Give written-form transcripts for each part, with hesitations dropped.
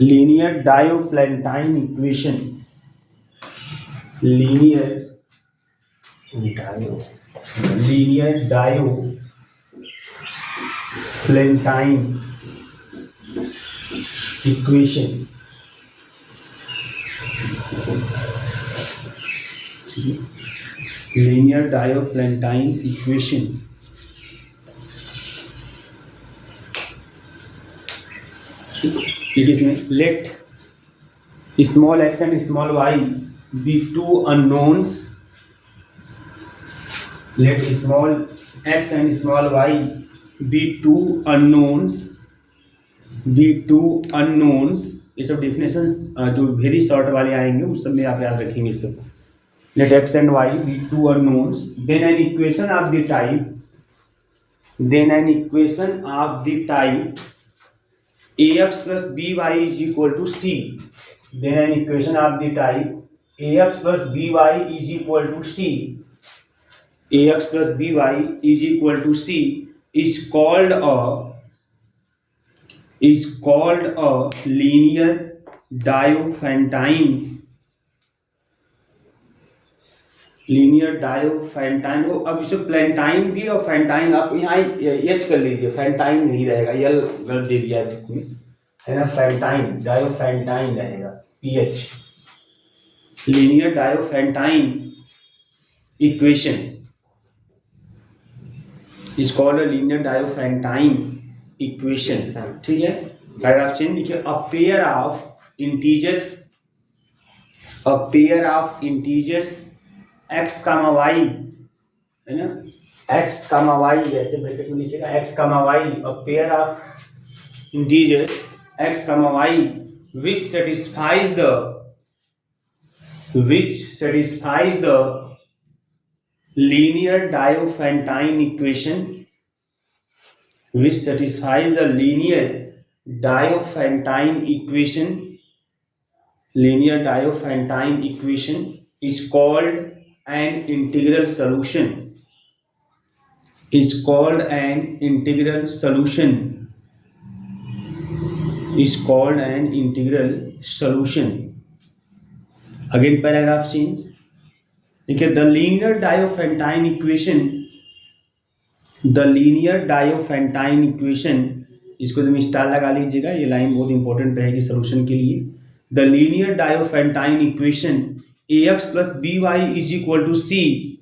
Linear diophantine equation, linear diophantine equation, linear diophantine equation it is let small x and small y be two unknowns, let small x and small y be two unknowns, ये सब definitions जो very short वाले आएंगे उस सब में आप याद रखेंगे सब। let x and y be two unknowns, then an equation of the type ax plus by is equal to c, then an equation of the type ax plus by is equal to c, ax plus by is equal to c is called a linear डायोफैंटाइन। तो अब इसे प्लेंटाइन भी और फैंटाइन, आप यहाँ H कर लीजिए, फैंटाइन नहीं रहेगा, यल गलत दे दिया है ना, फैंटाइन डायोफैंटाइन रहेगा, पीएच। Linear diophantine equation is called a linear diophantine equation, ठीक है। पैराग्राफ चेंज लिखिए, a pair of integers x, y है ना, x, y ऐसे ब्रैकेट में लिखिएगा, x, y, a pair of integers x, y which satisfies the linear Diophantine equation, linear Diophantine equation is called an integral solution, Again paragraph change, देखिए, the linear Diophantine equation, इसको तुम star लगा लीजिएगा, ये line बहुत important रहेगी solution के लिए। The linear Diophantine equation ax plus by is equal to c,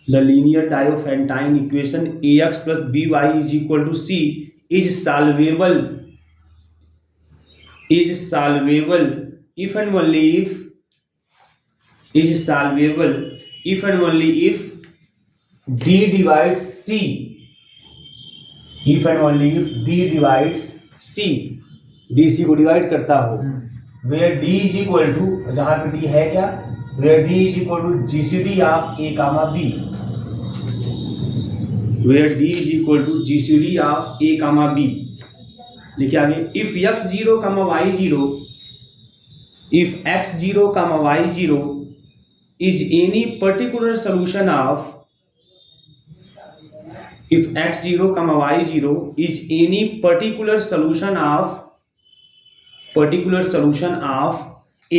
the linear Diophantine equation ax plus by is equal to c is solvable if and only if d divides c, dc को divide करता हो, where d is equal to, जहां पे d है क्या, where d is equal to GCD of a comma b, लिखिए आगे, if x0, y0 is any particular solution of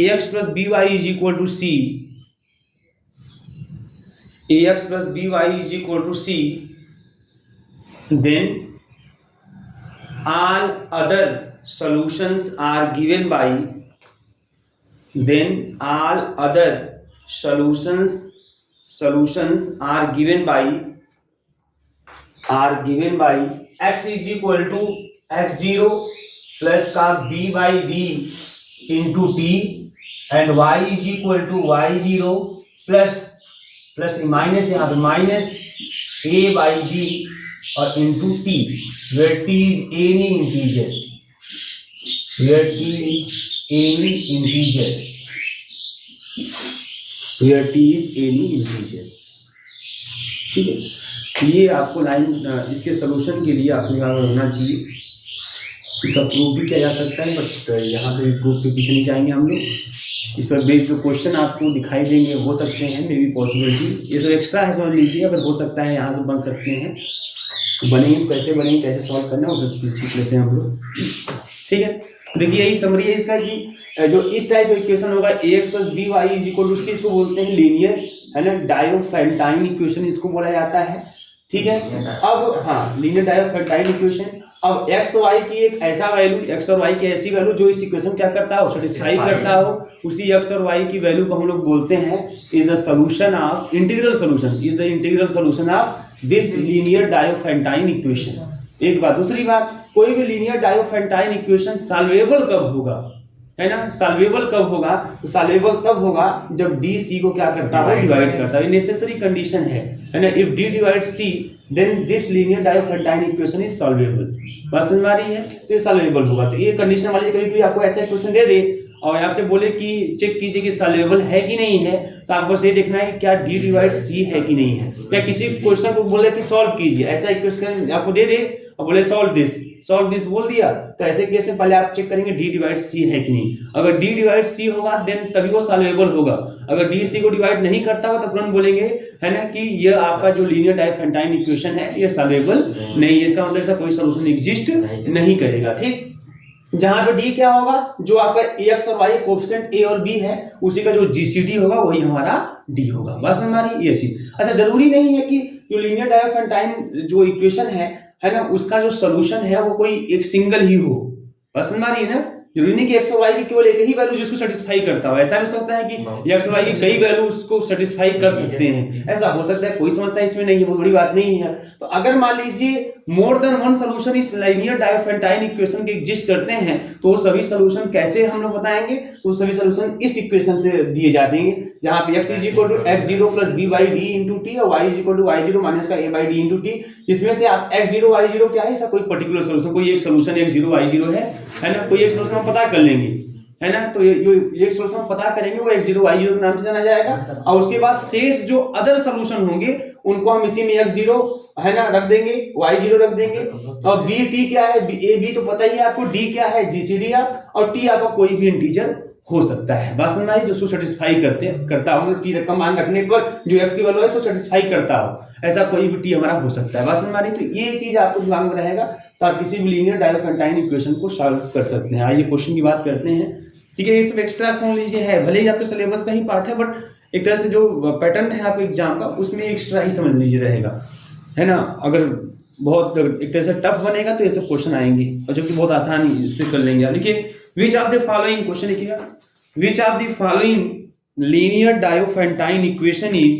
ax plus by is equal to c, then all other solutions are given by x is equal to x0 plus का b by d into t and y is equal to y0 plus minus, यहाँ पे minus a by d और into t, where t is any integer, ठीक है। ये आपको line, इसके solution के लिए आपने होना चाहिए, इसका प्रूफ भी किया जा सकता है, बट यहाँ पे प्रूफ के पीछे नहीं जाएंगे हम लोग। इस पर बेस्ड जो क्वेश्चन आपको दिखाई देंगे हो सकते हैं, मे बी पॉसिबिलिटी, ये सब एक्स्ट्रा है, समझ लीजिए, अगर हो सकता है यहाँ से बन सकते हैं। बनेंगे कैसे बनेंगे, कैसे सॉल्व करना है वो सीख लेते हैं हम लोग। ठीक है, देखिए यही समरी है इसका कि जो इस टाइप का इक्वेशन होगा ax + by = c, इसको बोलते हैं लीनियर, है ना, डायोफेंटाइन इक्वेशन इसको बोला जाता है। ठीक है, अब हाँ लीनियर डायोफेंटाइन इक्वेशन। अब x y की एक ऐसा वैल्यू, x और y की ऐसी वैल्यू जो इस इक्वेशन क्या करता हो, सेटिस्फाई करता हो, उसी x और y की वैल्यू को हम लोग बोलते हैं is the solution of integral solution, is the integral solution of this linear Diophantine equation. एक बात। दूसरी बात, कोई भी लीनियर डायोफेंटाइन इक्वेशन सॉल्वेबल कब होगा, है ना, सॉल्वेबल कब होगा, तो सॉल्वेबल तब होगा जब d c को क्या करता है, डिवाइड करता है। ये नेसेसरी कंडीशन है ना। If d divides c then this linear Diophantine equation is solvable. बात समझ में आ रही है, तो ये सॉल्वेबल होगा। तो ये कंडीशन वाली कभी भी आपको ऐसा क्वेश्चन दे दे और आपसे बोले कि चेक कीजिए कि सॉल्वेबल है कि नहीं है, तो आपको बस ये देखना है कि क्या d डिवाइड्स c है कि नहीं है। या किसी क्वेश्चन को बोले कि सॉल्व कीजिए, ऐसा इक्वेशन आपको दे दे और बोले सॉल्व दिस बोल दिया, तो ऐसे केस में पहले आप चेक करेंगे d डिवाइड्स c है कि नहीं। अगर d डिवाइड्स c होगा देन तभी वो सॉल्वेबल होगा। अगर d c को डिवाइड नहीं करता हो तो तुरंत बोलेंगे, है ना, कि ये आपका जो लीनियर डायोफेंटाइन इक्वेशन है ये सॉल्वेबल नहीं है, इसका मतलब इसका कोई सॉल्यूशन एग्जिस्ट नहीं करेगा। ठीक, जहां पे d क्या होगा, जो आपका ax और y कोएफिशिएंट a और b है उसी का जो जीसीडी होगा वही हमारा d होगा। बस हमारी ये चीज। अच्छा, जरूरी नहीं है कि जो लीनियर डायोफेंटाइन जो इक्वेशन है ना, उसका जो सॉल्यूशन है वो कोई एक सिंगल ही हो। बस हमारी है ना, जरूरी नहीं कि x और y की केवल एक ही वैल्यू जिसको सेटिस्फाई करता हो। ऐसा भी हो सकता है कि x और y की कई वैल्यू उसको सेटिस्फाई कर सकते हैं, ऐसा हो सकता है, कोई समस्या इसमें नहीं है, बहुत बड़ी बात नहीं है। तो अगर मान लीजिए मोर देन वन सॉल्यूशन इस लीनियर डायोफेंटाइन इक्वेशन के एग्जिस्ट करते हैं, तो वो सभी सॉल्यूशन कैसे हम लोग बताएंगे, तो सभी सॉल्यूशन इस इक्वेशन से दिए जाते हैं, जहां पे x = x0 + b by d into t और y = y0 - का a by d into t। इसमें से आप x0 y0 क्या है, इसका कोई पर्टिकुलर सॉल्यूशन, कोई एक सॉल्यूशन x0 y0 है ना, कोई एक सॉल्यूशन हम पता कर लेंगे, है ना। तो ये जो एक सॉल्यूशन हम पता करेंगे वो x0 y0 के नाम से जाना जाएगा, और उसके बाद शेष जो अदर सॉल्यूशन होंगे उनको हम इसी में x0 है ना रख देंगे, y0 रख देंगे, और b t क्या है, a b तो पता ही है आपको, d क्या है gcd आप, और t आपका कोई भी इंटीजर हो सकता है। बस में जो उसको सेटिस्फाई करता हो, t रकम मान रखने पर जो x की वैल्यू है उसको सेटिस्फाई करता हो, ऐसा कोई भी t हमारा हो सकता है। बस में तो ये चीज आपको दिमाग में रहेगा, तो आप किसी भी लीनियर डायोफेंटाइन इक्वेशन को सॉल्व कर सकते हैं। आइए क्वेश्चन की बात करते हैं। ठीक है, ये सब एक्स्ट्रा कौन लीजिए है, भले ही आपके सिलेबस का ही पार्ट है, बट एक तरह से जो पैटर्न है आपके एग्जाम का उसमें एक्स्ट्रा ही समझ लीजिए रहेगा, है ना। अगर बहुत एक तरह से टफ बनेगा तो ये सब क्वेश्चन आएंगे, और जो कि बहुत आसानी से कर लेंगे। देखिए, which of the following, question लिखिएगा, which of the following linear Diophantine equation is,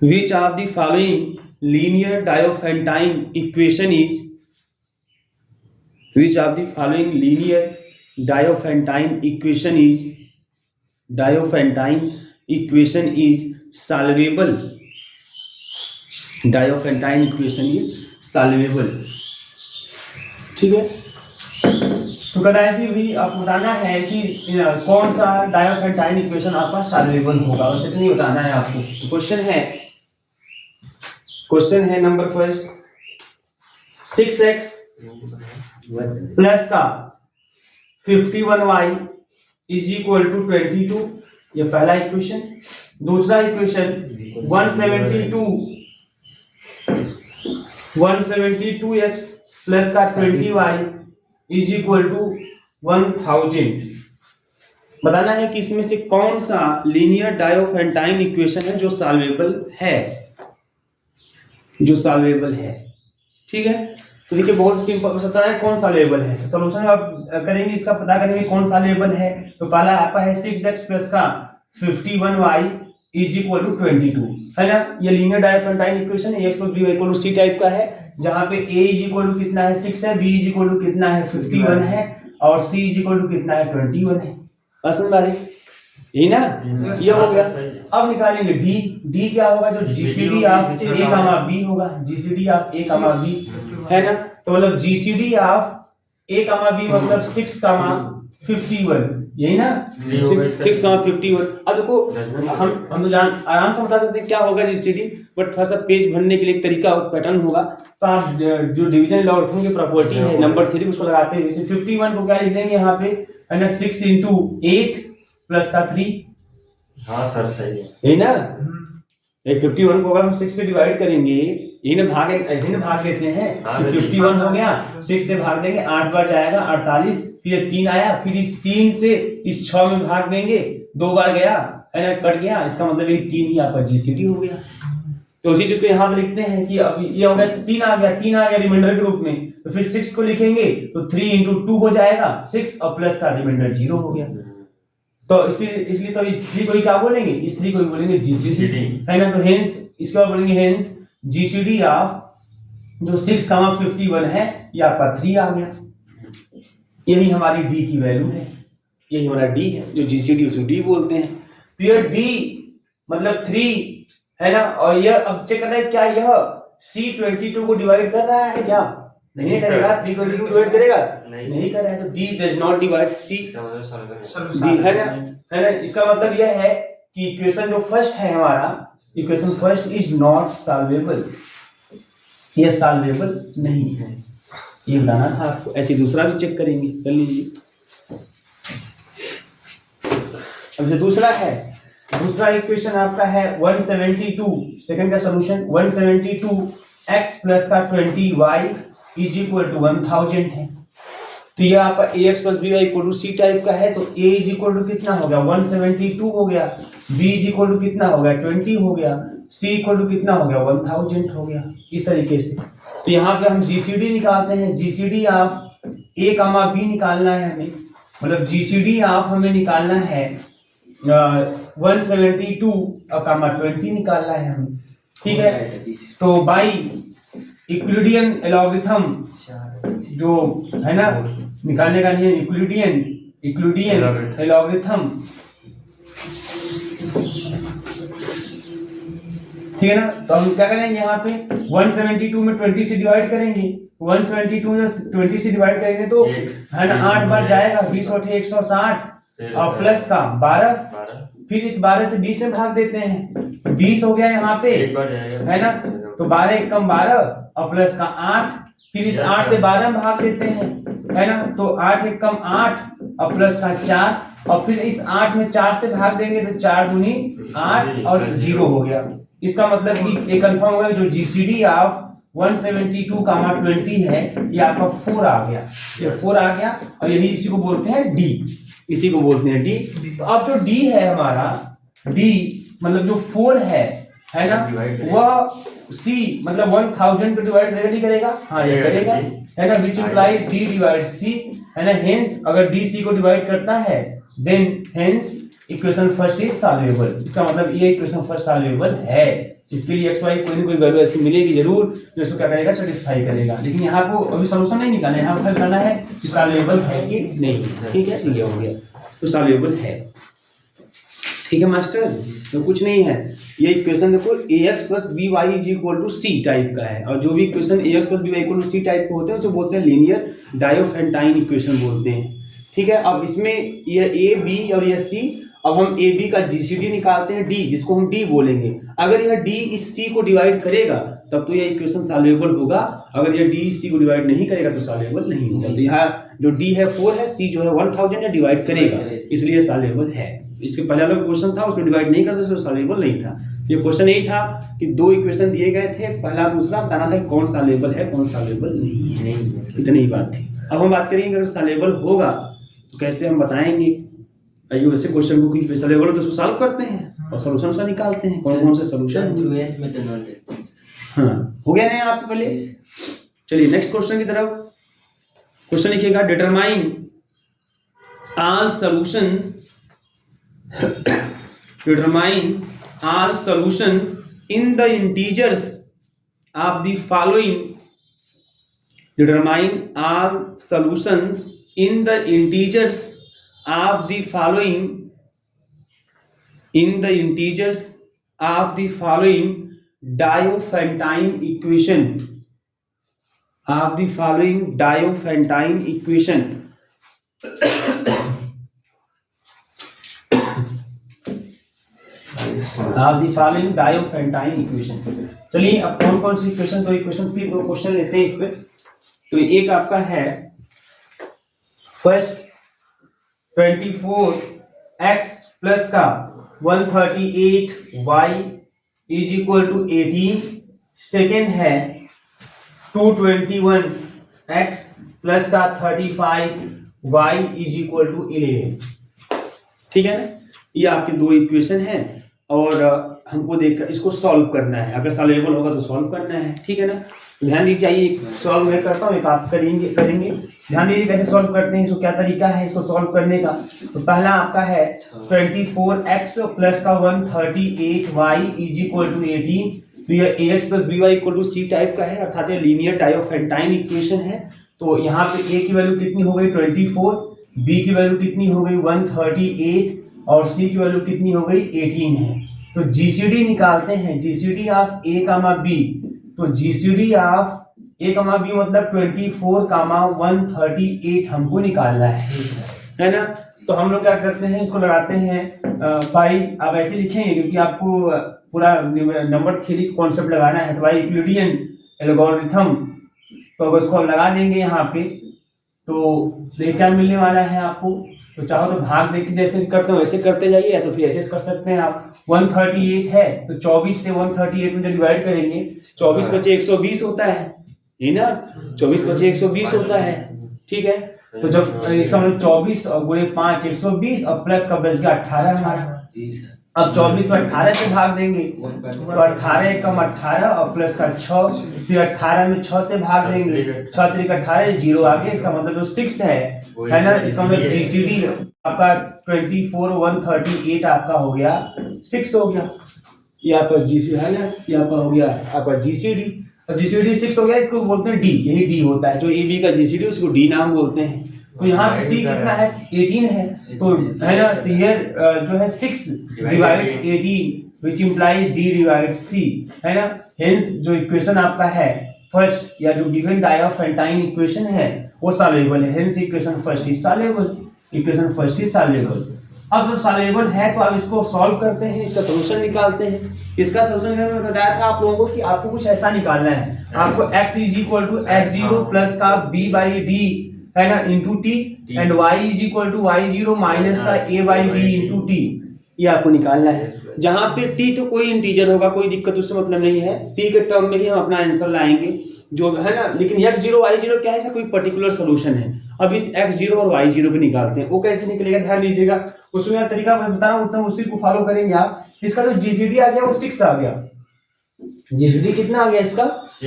which of the following linear Diophantine equation is, which of the following linear Diophantine equation is, diophantine equation is solvable, diophantine equation is solvable. ठीक है, तो बताया कि भी आपको बताना है कि कौन सा डायोफेंटाइन इक्वेशन आपका सॉल्वेबल होगा, बस इतना ही बताना है आपको। तो क्वेश्चन है नंबर फर्स्ट, 6x प्लस का 51y इज इक्वल टू 22, ये पहला इक्वेशन। दूसरा इक्वेशन 172x प्लस का 20y इज इक्वल टू 1000। बताना है कि इसमें से कौन सा लीनियर डायोफेंटाइन इक्वेशन है जो सॉल्वेबल है, जो सॉल्वेबल है। ठीक है, तो देखिए बहुत सिंपल पता है कौन सॉल्वेबल है। तो सॉल्यूशन आप करेंगे, इसका पता करेंगे कौन सॉल्वेबल है। तो पहला आपका है 6x प्लस का 51y इज इक्वल टू 22, है ना। ये linear Diophantine equation ax + by equal to c type का है, जहां पे a इज इक्वल टू कितना है 6 है, b इज इक्वल टू कितना है 51 है, और c इज इक्वल टू कितना है 21 है। समझ आ रही, यही ना, ये हो गया। अब निकालेंगे d क्या होगा, जो जीसीडी ऑफ a, b होगा, जीसीडी ऑफ a, b, है ना। तो मतलब जीसीडी ऑफ a, b मतलब 6, 51, यही ना, 6, 51। अब देखो हम तो आराम से बता सकते हैं क्या होगा जीसीडी, बट थोड़ा सा पेज भरने के लिए एक तरीका और पैटर्न होगा। तो आप जो डिवीजन लॉगरिथम की प्रॉपर्टी है नंबर 3 उसको लगाते हैं। जैसे 51 को क्या लिख देंगे यहाँ पे, है ना, 6 × 8 प्लस का 3। हाँ सर सही है ना। 51 को अगर हम 6 से डिवाइड करेंगे यही ना भाग, ऐसे ना भाग देते हैं। हाँ, 51 हो गया, 6 से भाग देंगे, 8 बार जाएगा 48, फिर ये 3 आया, फिर इस 3 से इस 6 में भाग देंगे, 2 बार गया है ना, कट गया, इसका मतलब ये 3 ही आपका जीसीडी हो गया। तो उसी चीज को यहाँ पे लिखते हैं कि अब ये हो गया 3 आ गया रिमाइंडर के रूप में, तो फिर 6 को लिखेंगे तो 3 into 2 हो जाएगा 6 और प्लस का रिमाइंडर 0 हो गया। तो इसलिए तो इस 3 को ही क्या बोलेंगे, इस 3 को ही बोलेंगे जीसीडी, है ना। तो हेंस इसके बाद बोलेंगे हेंस जीसीडी ऑफ जो 6,51 है ये आपका 3 आ गया। यही हमारी डी की वैल्यू है, यही हमारा डी है, जो जीसीडी उसको डी बोलते हैं। तो ये डी मतलब 3 है ना, और यह अब चेक करना है क्या यह C22 को डिवाइड कर रहा है क्या, नहीं करेगा। 322 को डिवाइड करेगा, नहीं कर रहा है, तो D does not divide C, D है ना। इसका मतलब यह है कि इक्वेशन जो फर्स्ट है हमारा, equation first is not solvable, यह सॉल्वेबल नहीं है, ये बताना था आपको। ऐसे दूसरा भी चेक करेंगे, कर लीजिए। अब जो दूसरा है, दूसरा इक्वेशन आपका है 172, सेकंड का सॉल्यूशन 172 x प्लस का 20y इज इक्वल टू 1000 है। तो ये आपका ax plus by equal to c type का है, तो a इज इक्वल टू कितना हो गया 172 हो गया, b इज इक्वल टू कितना हो गया 20 हो गया, c इक्वल टू कितना हो गया 1000 हो गया, इस तरीके से। तो यहाँ पे हम जीसीडी निकालते हैं, जीसीडी ऑफ a, b निकालना है हमें, मतलब जीसीडी ऑफ हमें निकालना है 172 और 20 निकालना है हमें, ठीक है। तो बाई यूक्लिडियन एलॉगरिथम जो है ना निकालने का नियम, यूक्लिडियन एलॉगरिथम, ठीक है ना। तो हम क्या करेंगे यहाँ पे 172 में 20 से डिवाइड करेंगे, 172 में 20 से डिवाइड करेंगे तो है ना 8 बार जाएगा, 20 और 160 और प्लस का 12, फिर इस 12 से 20 में भाग देते हैं, 20 हो गया यहाँ पे है ना, तो 12 एक कम 12 और प्लस का 8, फिर इस 8 से 12 में भाग देते हैं है ना, तो 8 एक कम 8 और प्लस का 4, और फिर इस 8 में 4 से भाग देंगे तो 4 दूनी 8 और 0 हो गया। इसका मतलब कि ये कंफर्म होगा जो जीसीडी ऑफ 172 कामा 20 है ये आपका 4 आ गया, ये 4 आ गया, और यही इसी को बोलते हैं डी, इसी को बोलते हैं डी। तो अब जो डी है हमारा, डी मतलब जो 4 है ना, वह सी मतलब 1000 को डिवाइड करेगा, नहीं करेगा, हाँ ये करेगा है ना, विच इम्प्लाइज डी डिवाइड सी है ना। हेंस अगर डी सी को डिवाइड करता है then hence equation first is solvable, इसका मतलब ये इक्वेशन फर्स्ट सॉल्वेबल है। इसके लिए एक्स वाई कोई ना कोई वैल्यू ऐसी मिलेगी जरूर जो इसको क्या करेगा, सेटिस्फाई करेगा। लेकिन यहाँ को अभी सॉल्यूशन नहीं निकालना है, यहाँ पर करना है कि सॉल्वेबल है कि नहीं, ठीक है, ये हो गया तो सॉल्वेबल है, ठीक है मास्टर। तो कुछ नहीं है, ये इक्वेशन देखो ax plus B Y is equal to C type का है, और जो भी equation ax plus B Y equal to C type के होते हैं उसे बोलते हैं लीनियर डायोफेंटाइन इक्वेशन बोलते हैं, ठीक है। अब इसमें यह a b और यह c, अब हम ए बी का जीसीडी निकालते हैं डी, जिसको हम डी बोलेंगे। अगर यह डी इस सी को डिवाइड करेगा तब तो यह इक्वेशन सॉल्वेबल होगा, अगर यह डी इस सी को डिवाइड नहीं करेगा तो सॉल्वेबल नहीं होगा। तो यहाँ जो डी है 4 है, सी जो है 1000 है, डिवाइड करेगा, इसलिए सॉल्वेबल है। इसके पहले वाला क्वेश्चन था उसमें डिवाइड नहीं करते तो सॉल्वेबल नहीं था। ये क्वेश्चन यही था कि 2 इक्वेशन दिए गए थे, पहला दूसरा बताना था कौन सॉल्वेबल है कौन सॉल्वेबल नहीं है, इतनी ही बात थी। अब हम बात करेंगे अगर सॉल्वेबल होगा तो कैसे हम बताएंगे। आइए वैसे क्वेश्चन को कि सॉल्वेबल तो सॉल्व करते हैं और सॉल्यूशन से निकालते हैं कौन कौन से सॉल्यूशन। हाँ हो गया ना यहाँ पे पहले। चलिए नेक्स्ट क्वेश्चन की तरफ। क्वेश्चन लिखिएगा determine all solutions, determine all solutions in the integers of the following, determine all solutions in the integers of the following, in the integers of the following Diophantine equation, of the following Diophantine equation of the following Diophantine equation. चलिए अब कौन कौन सी equation, तो equation फिर दो question लेते हैं इस पे। तो एक आपका है फर्स्ट 24x प्लस का 138y is equal to 18, second है 221x प्लस का 35y इज इक्वल टू 11। ठीक है ना, ये आपके दो इक्वेशन हैं और हमको देख इसको सॉल्व करना है। अगर सॉल्वेबल होगा तो सॉल्व करना है, ठीक है ना। ध्यान दीजिए, एक सॉल्व मैं करता हूँ, एक आप करेंगे। ध्यान दीजिए कैसे सॉल्व करते हैं, इसको क्या तरीका है इसको सॉल्व करने का। तो पहला आपका है 24x प्लस का 138y इज इक्वल टू 18। तो ये ax plus by equal to c type का है, अर्थात ये लीनियर डायोफेंटाइन इक्वेशन है। तो यहाँ पे a की वैल्यू कितनी हो गई 24, b की वैल्यू कितनी हो गई 138 और c की वैल्यू कितनी हो गई 18 है। तो जीसीडी निकालते हैं, GCD of a comma b। तो GCD of a comma b मतलब 24 कामा 138 हमको निकालना है ना। तो हम लोग क्या करते हैं, इसको लगाते हैं भाई आप ऐसे लिखेंगे क्योंकि आपको पूरा नंबर थ्योरी कॉन्सेप्ट लगाना है। तो भाई यूक्लिडियन एल्गोरिथम, तो अगर इसको लगा देंगे यहाँ पे तो ये क्या मिलने वाला है आपको। तो चाहो तो भाग देख के जैसे करते हो वैसे करते जाइए, या तो फिर ऐसे कर सकते हैं आप। 138 है तो 24 से 138 में जो डिवाइड करेंगे 24 बचे 120 होता है, ये ना 24 बचे 120 होता है, ठीक है। तो जब इसमें 24 और गुणे 5 120 और प्लस का बच गया 18 हमारा। अब 24 को 18 से भाग देंगे तो 18 कम 18 और प्लस का 6, फिर 18 में 6 से भाग देंगे, 6 3 18 0 आगे, इसका मतलब जो 6 है ना। इसका मतलब जीसीडी आपका 24 138 आपका हो गया 6 हो गया। ये आपका जीसी है ना, ये आपका हो गया आपका जीसीडी। और जीसीडी 6 हो गया, इसको बोलते हैं डी, यही डी होता है जो ए बी का जीसीडी उसको डी नाम बोलते हैं। तो यहाँ पे सी कितना है 18 है, तो है ना। तो ये जो है 6 divides 18 which implies D divides C, है ना। हेंस जो इक्वेशन आपका है फर्स्ट या जो गिवन डायोफेंटाइन इक्वेशन है वो सॉल्वेबल है। Hence equation first is solvable, equation first is solvable. अब जब सॉल्वेबल है तो आप इसको सॉल्व करते हैं, इसका सॉल्यूशन निकालते हैं। इसका सॉल्यूशन मैंने बताया था आप लोगों को कि आपको कुछ ऐसा निकालना है। आपको x is equal to x0 plus का b बाई डी, है ना, into T, and y is equal to y0 minus का a by b into T, ये आपको निकालना है। जहां पे t तो कोई इंटीजर होगा, कोई दिक्कत उससे मतलब नहीं है, t के टर्म में ही हम अपना आंसर लाएंगे जो है ना। लेकिन x0 y0 क्या है, ऐसा कोई पर्टिकुलर सोल्यूशन है। अब इस x0 और y0 पे निकालते हैं, वो कैसे निकलेगा ध्यान दीजिएगा। उसमें तरीका मैं बता रहा हूँ उसी को फॉलो करेंगे आप। इसका जो जीसीडी आ गया वो 6 आ गया, जीसीडी कितना आ गया इसका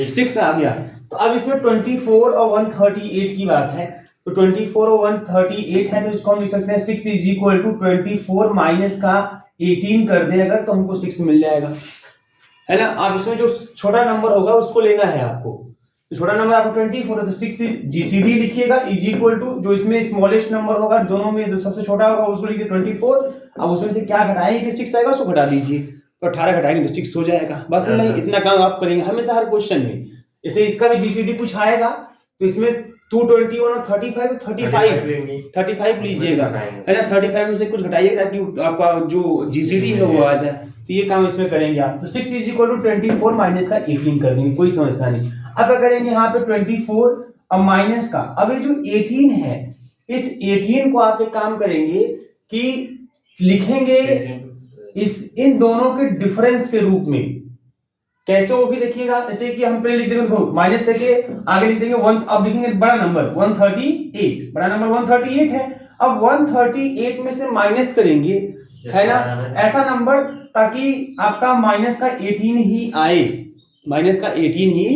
6 आ गया। तो अब इसमें 24 और 138 की बात है, तो 24 और 138 है तो इसको हम लिख सकते हैं 6 इज इक्वल टू 24 माइनस का 18 कर दे अगर तो हमको 6 मिल जाएगा, है ना। आप इसमें जो छोटा नंबर होगा उसको लेना है आपको। तो छोटा नंबर आपको 24 है तो 6 जीसीडी लिखिएगा इज इक्वल टू जो इसमें स्मॉलेस्ट नंबर होगा दोनों में जो सबसे छोटा होगा उसको लिखिए 24। अब उसमें से क्या घटाएंगे कि 6 आएगा उसको घटा दीजिए, तो 18 घटाएंगे तो 6 हो जाएगा। बस नहीं, इतना काम आप करेंगे हमेशा हर क्वेश्चन में। जैसे इसका भी जीसीडी कुछ आएगा तो इसमें 221 और 35 तो 35 लीजिएगा, है ना। 35 में से कुछ घटाइएगा ताकि आपका जो जीसीडी है वो आ जाए। तो ये काम इसमें करेंगे आप। तो 6 इज इक्वल टू 24 माइनस का 18 कर देंगे, कोई समस्या नहीं। अब क्या करेंगे यहाँ पे 24 और माइनस का, अब ये जो 18 है इस 18 को आप एक काम करेंगे कि लिखेंगे इन दोनों के डिफरेंस के रूप में। कैसे वो भी देखिएगा, जैसे कि हम पहले लिख देंगे माइनस करके आगे लिख देंगे 1, अब लिखेंगे बड़ा नंबर 138, बड़ा नंबर 138 है। अब 138 में से माइनस करेंगे, है ना, ऐसा नंबर ताकि आपका माइनस का 18 ही आए, माइनस का 18 ही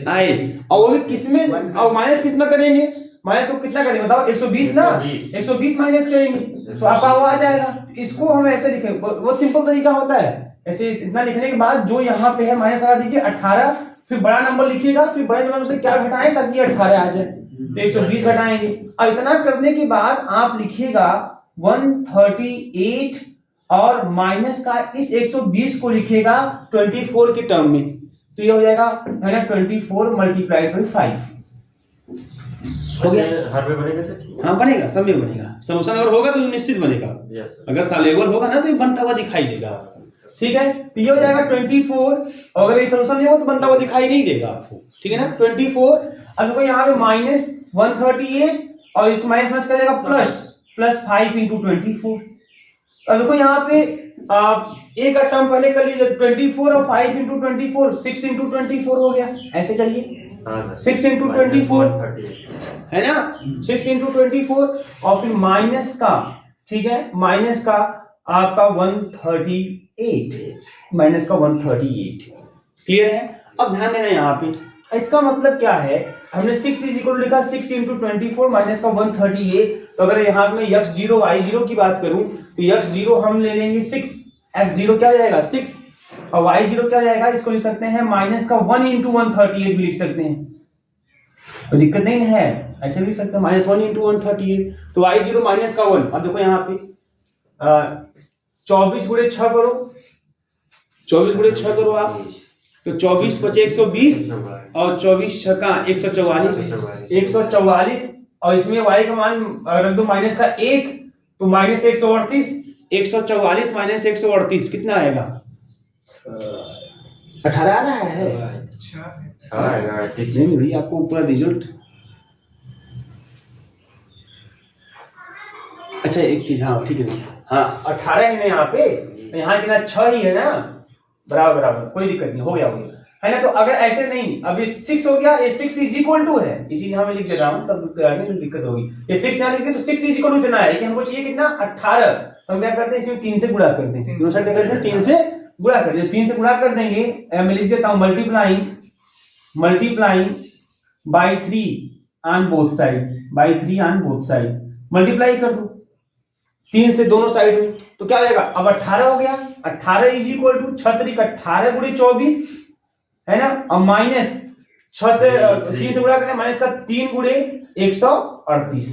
आए। और वो भी किसमें, और माइनस किसमें करेंगे, माइनस को कितना करेंगे बताओ 120 ना, 120 माइनस करेंगे तो आपका वो आ जाएगा। इसको हम ऐसे लिखेंगे, वो सिंपल तरीका होता है। ऐसे इतना लिखने के बाद जो यहाँ पे है माइनस लगा दीजिए 18, फिर बड़ा नंबर लिखिएगा, फिर बड़े नंबर से क्या घटाएं ताकि 18 आ जाए, तो 120 घटाएंगे। अब इतना करने के बाद आप लिखिएगा 138 और माइनस का इस 120 को लिखिएगा 24 के टर्म में, तो ये हो जाएगा है ना 24 मल्टीप्लाइड बाई 5 हो गया। हर में बनेगा सच? हाँ बनेगा, सब में बनेगा। सॉल्यूशन अगर होगा तो निश्चित बनेगा, अगर सॉल्वेबल होगा ना तो ये बनता हुआ दिखाई देगा, ठीक है। तो ये हो जाएगा 24, और अगर ये सॉल्यूशन नहीं होगा तो बनता हुआ दिखाई नहीं देगा आपको, ठीक है ना। 24, अब देखो यहाँ पे माइनस 138 और इस माइनस करेगा प्लस 5 इंटू 24। अब देखो यहाँ पे ए का टर्म पहले कर लीजिए, 24 और 5 इंटू 24, 6 इंटू 24 हो गया, ऐसे करिए 6 इंटू 24 है ना, 6 इंटू 24 और फिर माइनस का, ठीक है, माइनस का आपका 138, माइनस का 138, क्लियर है। अब ध्यान देना यहाँ पे, इसका मतलब क्या है, हमने 6 इज इक्वल लिखा 6 इंटू 24 माइनस का 138, तो अगर यहाँ में x0 y0 की बात करूं तो x0 हम ले लेंगे 6, x0 क्या हो जाएगा 6 और y0 क्या हो जाएगा, इसको लिख सकते हैं माइनस का 1 इंटू 138 भी लिख सकते हैं, तो दिक्कत नहीं है, ऐसे भी लिख सकते हैं माइनस 1 इंटू 138, तो y0 माइनस का 1। अब देखो यहाँ पे 24 गुणे 6 करो, 24 गुणे 6 करो आप, तो 24 पचे 120 और 24 छक्का 144, 144 और इसमें y का मान रख दो माइनस का 1, तो माइनस 138, 144 माइनस 138 कितना आएगा, 18 आ रहा है। नहीं भाई, आपको ऊपर रिजल्ट, अच्छा एक चीज, हाँ ठीक है, हाँ 18 है ना यहाँ पे, यहाँ कितना 6 ही है ना, बराबर बराबर, कोई दिक्कत नहीं, हो गया है ना। तो अगर ऐसे नहीं, अब ये 6 हो गया, ये 6 इज इक्वल टू है, ये चीज यहाँ मैं लिख दे रहा हूँ, तब दिक्कत होगी, ये 6 यहाँ लिख दे तो 6 इज इक्वल टू इतना है, लेकिन हमको चाहिए कितना 18, तो हम क्या करते हैं इसमें 3 से गुणा करते हैं, दोनों साइड क्या करते हैं 3 से गुणा करते हैं, 3 से गुणा कर देंगे, मैं लिख देता हूँ multiplying by 3 on both side, by 3 on both side, multiply कर दो 3 से दोनों साइड में, तो क्या हो जाएगा, अब 18 हो गया, 18 इज इक्वल टू 18 गुणे 24 है ना, और माइनस 6 से 3 से गुणा करना, माइनस का 3 गुणे 138,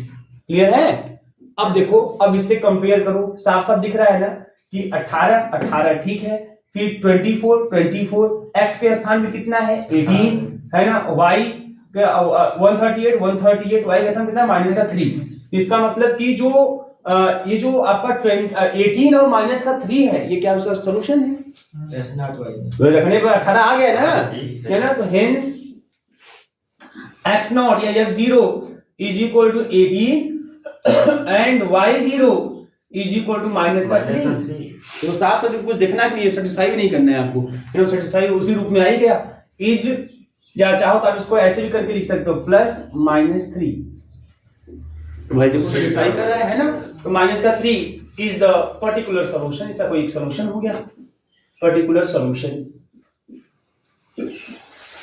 क्लियर है। अब देखो, अब इससे कंपेयर करो, साफ साफ दिख रहा है ना कि 18 ठीक है, फिर 24 x के स्थान में कितना है 18 है ना, y 138 y के स्थान कितना है माइनस का 3, इसका मतलब कि जो ये जो आपका 18 और माइनस का 3 है, ये क्या उसका सॉल्यूशन है, तो रखने पर 18 आ गया ना, है ना, तो हेंस x0 या x0 is equal to 18 and y0 is equal to minus का 3, तो साफ साफ कुछ देखना भी नहीं है, सेटिस्फाई भी नहीं करना है आपको, फिर सेटिस्फाई उसी रूप में आ ही गया, इज, या चाहो तो आप इसको ऐसे भी करके लिख सकते हो प्लस माइनस 3, तो भाई देखो सेटिस्फाई कर रहा है ना, तो माइनस का 3 इज द पर्टिकुलर सॉल्यूशन, इसका कोई एक सॉल्यूशन हो गया, पर्टिकुलर सॉल्यूशन।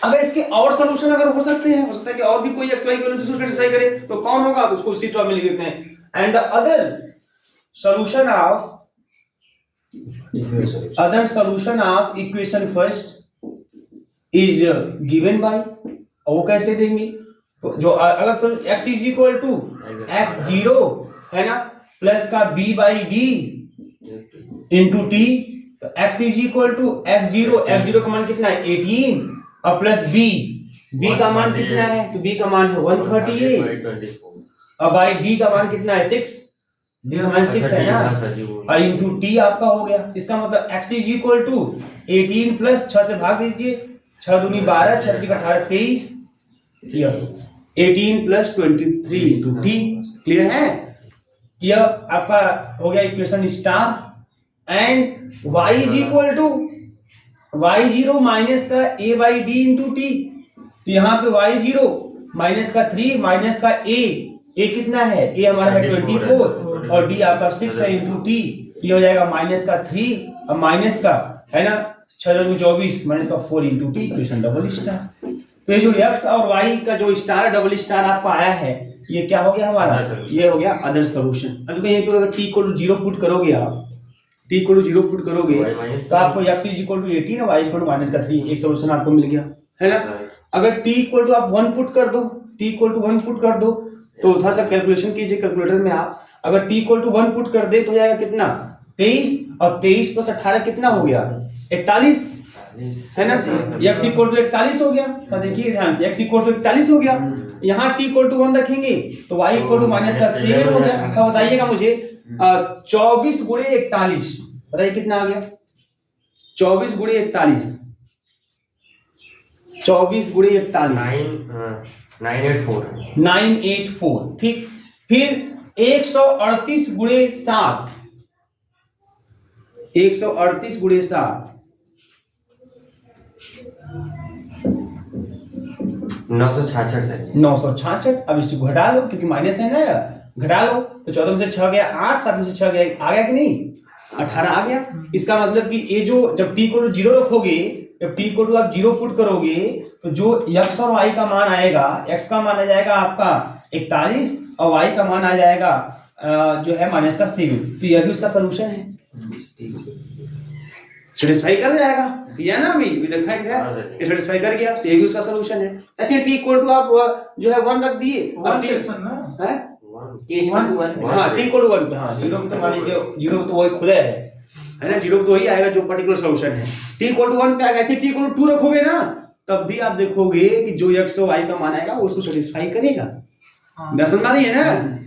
अगर इसके और सॉल्यूशन अगर हो सकते हैं, हो सकता है कि और भी कोई एक्स वाई वैल्यू जिसको सेटिस्फाई करे, तो कौन होगा, तो उसको उसी टर्म में लिख देते हैं, and the other solution of equation first is given by, और वो कैसे देंगे, तो जो अलग x is equal to x0 है ना, प्लस का b by D into T, तो x is equal to x0 का मान कितना है 18 और प्लस b का मान कितना है, तो b का मान है 138 और बाई d का मान कितना है 6, d का मान 6 है ना, और इंटू t आपका हो गया, इसका मतलब x is equal to 18 plus 6 से भाग दीजिए, 6 दूनी 12, 6 3 18 23, 18 प्लस 23 इंटू t, क्लियर है, यह आपका हो गया equation star, and y is equal to y0 minus का a by D into T, तो यहाँ पे y0 माइनस का 3 माइनस का a कितना है, a हमारा है 24 और d आपका 6 है इंटू टी, ये हो जाएगा माइनस का 3 और माइनस का है ना 6 24 माइनस का 4 into T, equation double star. तो ये जो x और y का जो स्टार डबल स्टार आपका आया है, ये क्या हो गया हमारा, ये हो गया अदर सॉल्यूशन। अब यहीं पे अगर t इक्वल टू 0 पुट करोगे आप, t इक्वल टू 0 पुट करोगे तो आपको x इज इक्वल टू 18 और y इक्वल टू माइनस का 3, एक सॉल्यूशन आपको मिल गया है ना। अगर t इक्वल टू आप 1 पुट कर दो, t इक्वल टू 1 पुट कर दो, तो थोड़ा सा कैलकुलेशन कीजिए कैलकुलेटर में आप, अगर t इक्वल टू 1 पुट कर दे तो जाएगा कितना 23, और 23 प्लस 18 कितना हो गया 41 है ना, x इक्वल टू 41 हो गया, तो देखिए ध्यान से x इक्वल टू 41 हो गया, यहाँ t इक्वल टू 1 रखेंगे तो y इक्वल टू माइनस का 7 हो गया। तो बताइएगा मुझे 24 गुणे 41, बताइए कितना आ गया, 24 गुणे 41, 24 गुणे 41 984, ठीक। फिर 138 गुणे 7, 138 गुणे 7 966। अब इसको घटा लो क्योंकि माइनस है ना, घटा लो तो 14 में से 6 गया 8, 7 में से 6 गया आ गया कि नहीं, 18 आ गया। इसका मतलब कि ये जो जब t को 0 रखोगे, जब t को आप 0 पुट करोगे तो जो x और y का मान आएगा, x का मान आ जाएगा आपका 41 और y का मान आ जाएगा जो है माइनस का 7। तो यह भी उसका सोल्यूशन है, सेटिस्फाई कर जाएगा, दिया ना अभी देखा है, सेटिस्फाई कर गया तो ये भी उसका सोल्यूशन है। ऐसे t इक्वल टू आप जो है 1 रख दिए, अब t है हाँ t इक्वल टू 1 हाँ 0 पे तो मान लीजिए 0 पे तो वही खुदा है ना, 0 पे तो वही आएगा जो पर्टिकुलर सोल्यूशन है। t इक्वल टू 1 पे आएगा। ऐसे t इक्वल टू 2 रखोगे ना तब भी आप देखोगे कि जो x और y का मान आएगा वो उसको सेटिस्फाई करेगा। समझ आ रही है ना,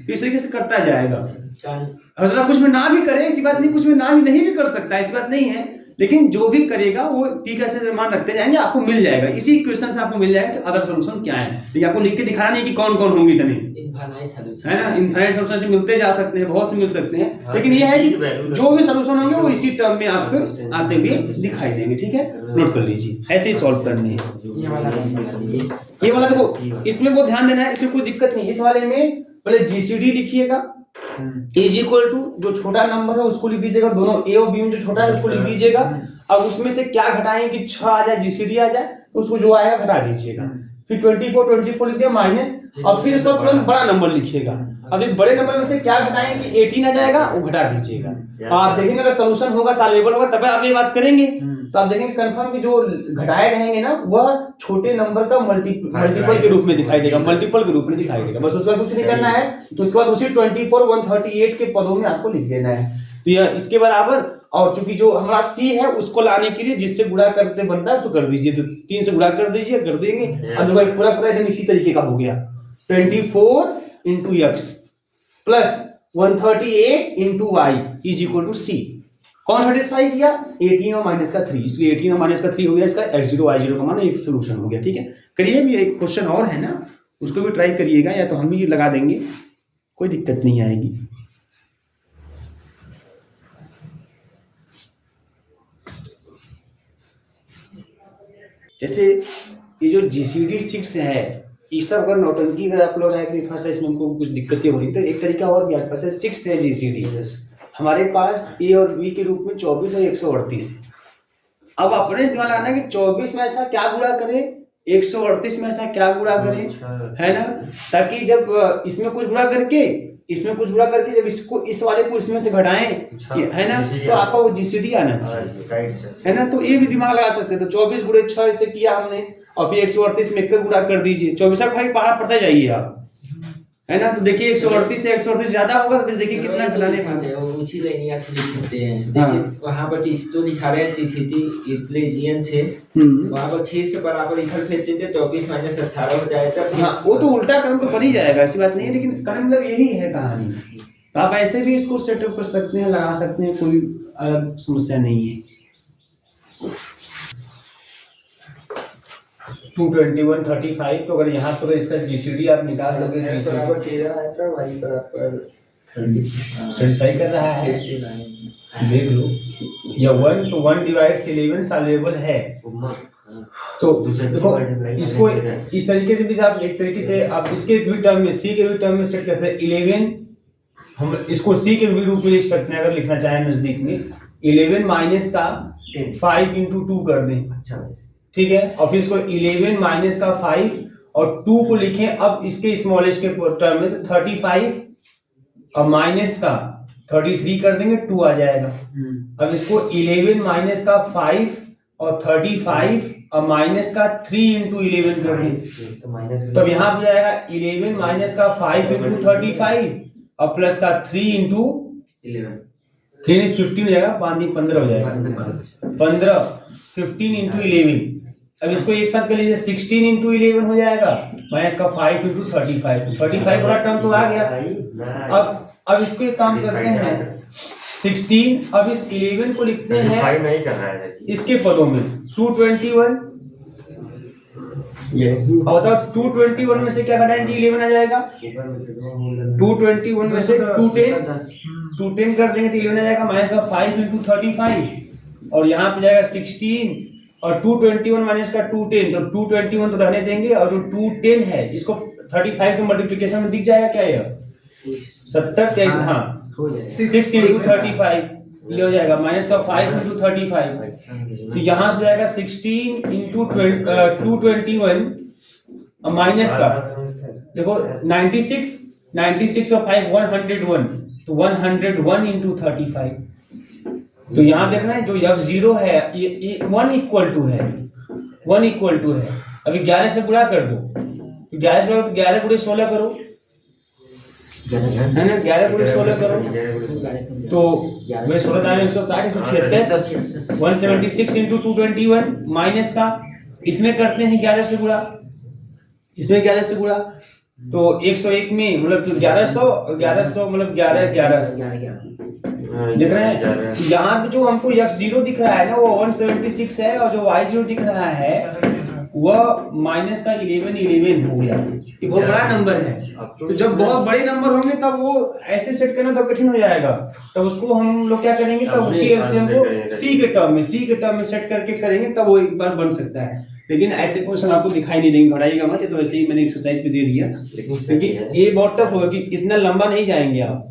तो इस तरीके से करता जाएगा। और ज्यादा कुछ में ना भी करे ऐसी बात नहीं, कुछ में ना भी नहीं भी कर सकता ऐसी बात नहीं है, लेकिन जो भी करेगा वो t का ऐसे मान रखते जाएंगे, आपको मिल जाएगा। इसी इक्वेशन से आपको मिल जाएगा कि अदर सॉल्यूशन क्या है, लेकिन आपको लिख के दिखाना नहीं कि कौन कौन होंगे इतने, है ना। इनफाइनाइट सॉल्यूशन से मिलते जा सकते हैं, बहुत से मिल सकते हैं, लेकिन ये है कि जो भी सॉल्यूशन होंगे वो इसी टर्म में आपको आते हुए दिखाई देंगे। ठीक है, नोट कर लीजिए, ऐसे ही सॉल्व करने हैं। ये वाला देखो, इसमें वो ध्यान देना है, इसमें कोई दिक्कत नहीं। इस वाले में पहले जीसीडी लिखिएगा, इज इक्वल टू जो छोटा नंबर है उसको लिख दीजिएगा, दोनों ए और बी में जो छोटा है उसको लिख दीजिएगा। अब उसमें से क्या घटाएं कि 6 आ जाए, जीसीडी आ जाए, तो उसको जो आएगा घटा दीजिएगा। फिर 24 लिख दिया माइनस, और फिर उसका तुरंत बड़ा नंबर लिखिएगा। अब एक बड़े नंबर में से क्या घटाएं कि 18 आ जाएगा, वो घटा दीजिएगा। आप देखेंगे अगर सॉल्यूशन होगा, सॉल्वेबल होगा, तब आप ये बात करेंगे तो आप देखेंगे कंफर्म कि जो घटाए रहेंगे ना वह छोटे नंबर का मल्टीपल के रूप में दिखाई देगा, मल्टीपल के रूप में दिखाई देगा। बस उसका कुछ नहीं करना है, तो उसके बाद उसी 24 138 के पदों में आपको लिख देना है, तो यह इसके बराबर। और चूंकि जो हमारा c है उसको लाने के लिए जिससे गुणा करते बनता है उसको कर दीजिए, तो 3 से गुणा कर दीजिए, कर देंगे। अब जो पूरा पूरा एकदम इसी तरीके का हो गया, 24 into x प्लस 138 into y is equal to c। कौन सेटिस्फाई किया, 18 और माइनस का 3, इसलिए 18 और माइनस का 3 हो गया, इसका x0 y0 का मान एक सोल्यूशन हो गया। ठीक है, करिए भी, एक क्वेश्चन और है ना, उसको भी ट्राई करिएगा, या तो हम भी लगा देंगे, कोई दिक्कत नहीं आएगी। जैसे ये जो GCD 6 है, इस सब अगर नौटंकी अगर आप लोग इसमें हमको कुछ दिक्कतें हो रही, तो एक तरीका और भी आपके पास है, 6 है GCD, हमारे पास ए और बी के रूप में 24 और 138। अब अपने दिमाग लगाना कि 24 में ऐसा क्या गुणा करें, 138 में ऐसा क्या गुणा करें, है ना, ताकि जब इसमें कुछ गुणा करके इसमें कुछ गुणा करके जब इसको इस वाले को इसमें से घटाएं, है ना, तो आपका वो जीसीडी आना चाहिए, है ना। तो ये भी दिमाग लगा सकते हैं। तो 24 गुणे 6 से किया हमने, और फिर 138 में एक गुणा कर दीजिए, 24 भाई पहाड़ पड़ता जाइए आप, है ना। तो देखिए 138 से 138 ज्यादा होगा, तो फिर देखिए कितना घटाने का है, वो ऊंची लाइनियां लिख सकते हैं। जैसे वहां पर तो दिखा रहे हैं जीसीडी इक्वेशन से, वहां पर 6 के बराबर इधर फेंक देते 24 माइनस 18 हो जाएगा। हां, वो तो उल्टा क्रम तो बन ही जाएगा, ऐसी बात नहीं है, लेकिन कारण मतलब यही है कहानी। तो आप ऐसे भी इसको सेटअप कर सकते हैं, लगा सकते हैं, कोई अलग समस्या नहीं है। 22135, तो अगर यहाँ तो इसका जीसीडी आप निकाल दोगे, सेटिस्फाई कर रहा है, देख लो, या 1 तो 1 डिवाइड 11 सॉल्वेबल है। तो देखो इसको इस तरीके से भी आप एक तरीके से आप इसके भी टर्म में, सी के भी टर्म में सेट कर सकते हैं। 11 हम इसको सी के भी रूप में लिख सकते हैं अगर लिखना चाहें नजदीक में। 11 माइनस का 5 into 2 कर दें, अच्छा ठीक है, और फिर इसको 11 माइनस का 5 और 2 को लिखें अब इसके स्मॉलेस्ट के टर्म में, तो 35 और माइनस का 33 कर देंगे, 2 आ जाएगा। अब इसको 11 माइनस का 5 और 35 और माइनस का 3 into 11 कर दें, तब यहाँ पे जाएगा 11 माइनस का 5 into 35 और प्लस का 3 into 11, 3 is 15 हो जाएगा, 5 15 हो जाएगा, 15 15 into 11। अब इसको एक साथ कर लीजिए, 16 into 11 हो जाएगा, माइनस का 5 into 35, 35 वाला टर्म तो आ गया। अब इसको एक काम करते हैं, 16, अब इस 11 को लिखते हैं इसके पदों में, 221 अब बताओ 221 में से क्या घटाएंगे 11 आ जाएगा, 221 में से 210 कर देंगे तो 11 आ जाएगा, माइनस का 5 इंटू 35 और यहाँ पे जाएगा 16 और 221 माइनस का 210, तो 221 तो रहने देंगे और जो 210 है इसको 35 के मल्टीप्लिकेशन में दिख जाएगा क्या यह 70 क्या, हाँ 6 इंटू 35 ये हो जाएगा, माइनस का 5 इंटू 35 तो यहाँ से जाएगा 16 इंटू 221 माइनस का देखो 96 और 5 101 तो 101 इंटू 35 तो यहाँ देखना है जो यह 0 है ये 1 इक्वल टू है, 1 इक्वल टू है। अभी 11 से गुणा कर दो तो 11 से गुणा तो 11 गुणे 16 करो है ना, 11 गुणे 16 करो तो वही 16 दाएं 160 176 176 इंटू 221 माइनस का इसमें करते हैं 11 से गुणा, इसमें 11 से गुणा तो 101 में मतलब 1100 मतलब 11 देख रहे हैं यहाँ पे जो हमको x0 दिख रहा है ना वो 176 है और जो y0 दिख रहा है वह माइनस का 11 हो गया, ये बहुत बड़ा नंबर है। तो जब बहुत बड़े नंबर होंगे तब वो ऐसे सेट करना तो कठिन हो जाएगा, तब उसको हम लोग क्या करेंगे तब उसी एलसीएम को c के टर्म में सेट करके करेंगे तब वो एक बार बन सकता है। लेकिन ऐसे क्वेश्चन आपको दिखाई नहीं देंगे, घटाइएगा मत, तो ऐसे ही मैंने एक्सरसाइज पे दे दिया क्योंकि ये बहुत टफ होगा कि इतना लंबा नहीं जाएंगे आप,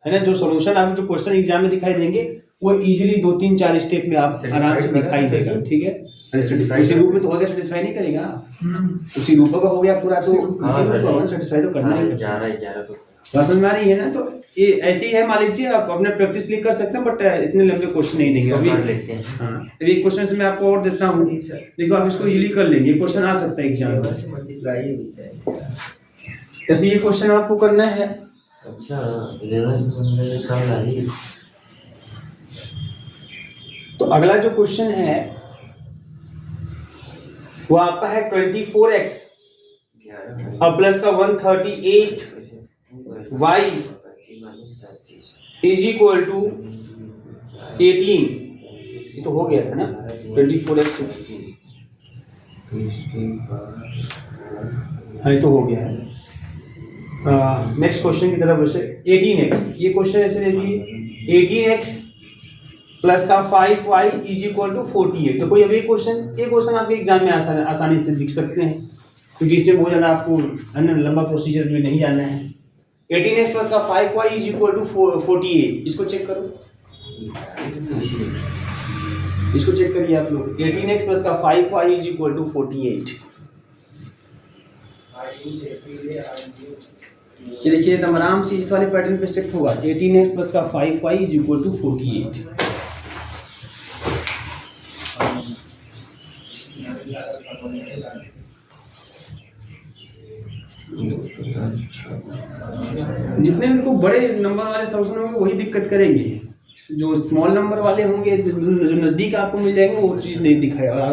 है ना। जो सॉल्यूशन आपको जो क्वेश्चन एग्जाम में दिखाई देंगे वो इजीली 2-3-4 स्टेप में आप आराम से दिखाई देगा, ठीक है। उसी रूप में तो हो गया, सेटिस्फाई नहीं करेगा, उसी रूप का हो गया पूरा तो सेटिस्फाई तो करना ही समझ में आ रही है ना। तो ये ऐसे ही है, मान लीजिए आप अपने प्रैक्टिस लिख कर सकते हैं बट इतने लंबे क्वेश्चन नहीं देंगे अभी लेते हैं। हाँ एक क्वेश्चन से मैं आपको और देता हूँ, देखो आप इसको इजीली कर लेंगे, क्वेश्चन आ सकता है एग्जाम में। जैसे ये क्वेश्चन आपको करना है, अच्छा तो अगला जो क्वेश्चन है वो आपका है 24x और प्लस का 138 y इज इक्वल टू 18, ये तो हो गया था ना 24x, हाँ ये तो हो गया है। नेक्स्ट क्वेश्चन की तरफ वैसे 18x, ये क्वेश्चन ऐसे देखिए 18x प्लस का 5y इज इक्वल टू 48। तो कोई अभी ये क्वेश्चन आपके एग्जाम में आसानी से दिख सकते हैं क्योंकि इसमें बहुत ज़्यादा आपको लंबा प्रोसीजर में नहीं जाना है। 18x प्लस का 5y इज इक्वल टू 48, इसको चेक करो, इसको चेक करिए आप लोग। 18x प्लस का 5y इज इक्वल टू 48, ये देखिए एकदम आराम से इस वाले पैटर्न पे सेट होगा। 18x प्लस का 5y इज इक्वल टू 48। जितने भी बड़े नंबर वाले सॉल्यूशन होंगे वही दिक्कत करेंगे, जो स्मॉल नंबर वाले होंगे जो नजदीक आपको मिल जाएंगे वो चीज नहीं दिखाएगा।